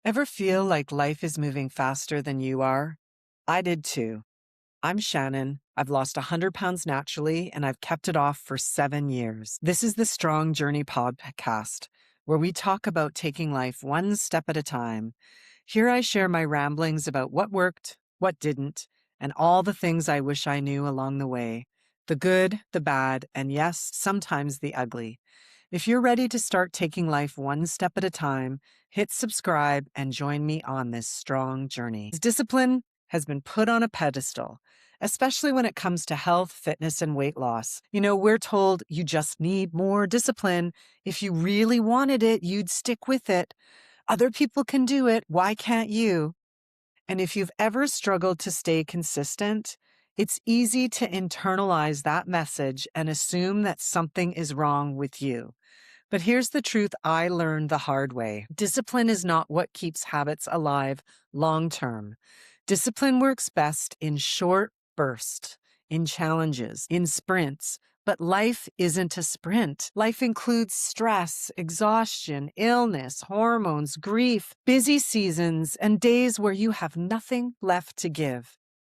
Ever feel like life is moving faster than you are? I did too. I'm Shannon. I've lost 100 pounds naturally and I've kept it off for 7 years. This is the Strong Journey podcast, where we talk about taking life one step at a time. Here I share my ramblings about what worked, what didn't, and all the things I wish I knew along the way. The good, the bad, and yes, sometimes the ugly. If you're ready to start taking life one step at a time, hit subscribe and join me on this strong journey. Discipline has been put on a pedestal, especially when it comes to health, fitness, and weight loss. We're told you just need more discipline. If you really wanted it, you'd stick with it. Other people can do it. Why can't you? And if you've ever struggled to stay consistent, it's easy to internalize that message and assume that something is wrong with you. But here's the truth I learned the hard way. Discipline is not what keeps habits alive long term. Discipline works best in short bursts, in challenges, in sprints. But life isn't a sprint. Life includes stress, exhaustion, illness, hormones, grief, busy seasons, and days where you have nothing left to give.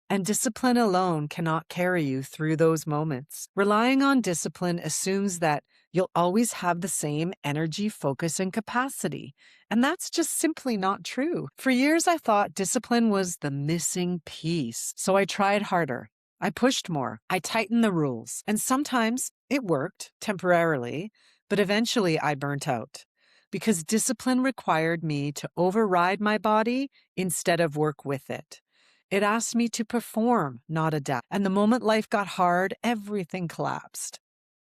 And discipline alone cannot carry you through those moments. Relying on discipline assumes that you'll always have the same energy, focus, and capacity. And that's just simply not true. For years, I thought discipline was the missing piece. So I tried harder. I pushed more. I tightened the rules. And sometimes it worked temporarily, but eventually I burnt out. Because discipline required me to override my body instead of work with it. It asked me to perform, not adapt. And the moment life got hard, everything collapsed.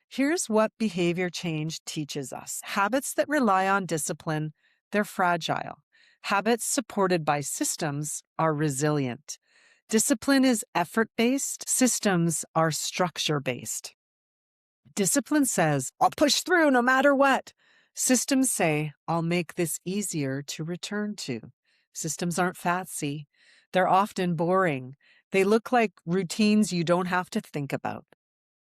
Here's what behavior change teaches us. Habits that rely on discipline, they're fragile. Habits supported by systems are resilient. Discipline is effort-based. Systems are structure-based. Discipline says, I'll push through no matter what. Systems say, I'll make this easier to return to. Systems aren't fancy. They're often boring. They look like routines you don't have to think about.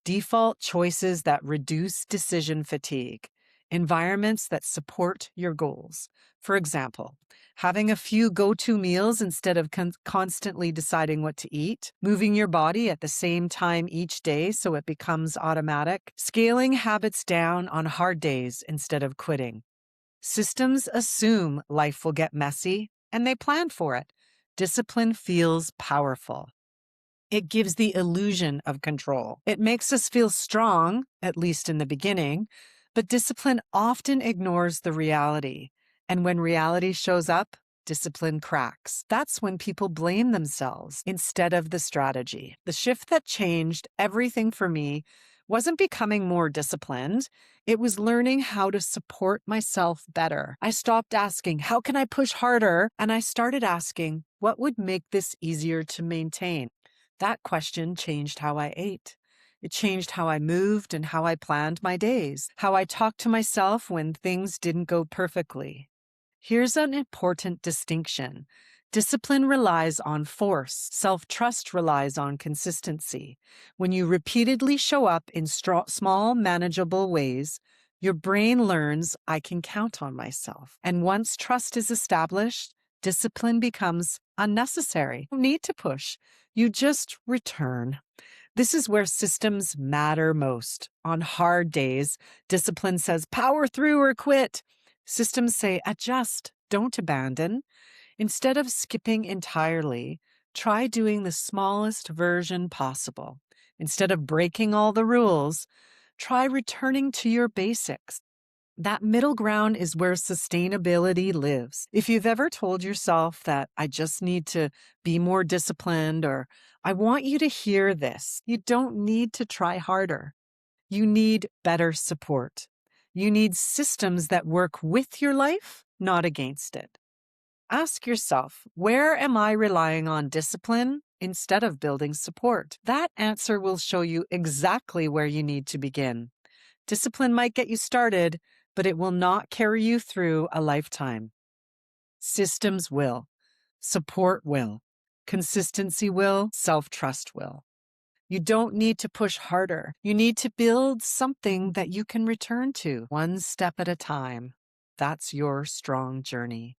Default choices that reduce decision fatigue. Environments that support your goals. For example, having a few go-to meals instead of constantly deciding what to eat. Moving your body at the same time each day so it becomes automatic. Scaling habits down on hard days instead of quitting. Systems assume life will get messy, and they plan for it. Discipline feels powerful. It gives the illusion of control. It makes us feel strong, at least in the beginning, but discipline often ignores the reality. And when reality shows up, discipline cracks. That's when people blame themselves instead of the strategy. The shift that changed everything for me wasn't becoming more disciplined. It was learning how to support myself better. I stopped asking, how can I push harder? And I started asking, what would make this easier to maintain? That question changed how I ate. It changed how I moved and how I planned my days, how I talked to myself when things didn't go perfectly. Here's an important distinction. Discipline relies on force. Self-trust relies on consistency. When you repeatedly show up in small, manageable ways, your brain learns, I can count on myself. And once trust is established, discipline becomes unnecessary. You don't need to push. You just return. This is where systems matter most. On hard days, discipline says power through or quit. Systems say adjust, don't abandon. Instead of skipping entirely, try doing the smallest version possible. Instead of breaking all the rules, try returning to your basics. That middle ground is where sustainability lives. If you've ever told yourself that I just need to be more disciplined, or I want you to hear this, you don't need to try harder. You need better support. You need systems that work with your life, not against it. Ask yourself, where am I relying on discipline instead of building support? That answer will show you exactly where you need to begin. Discipline might get you started, but it will not carry you through a lifetime. Systems will. Support will. Consistency will. Self-trust will. You don't need to push harder. You need to build something that you can return to, one step at a time. That's your strong journey.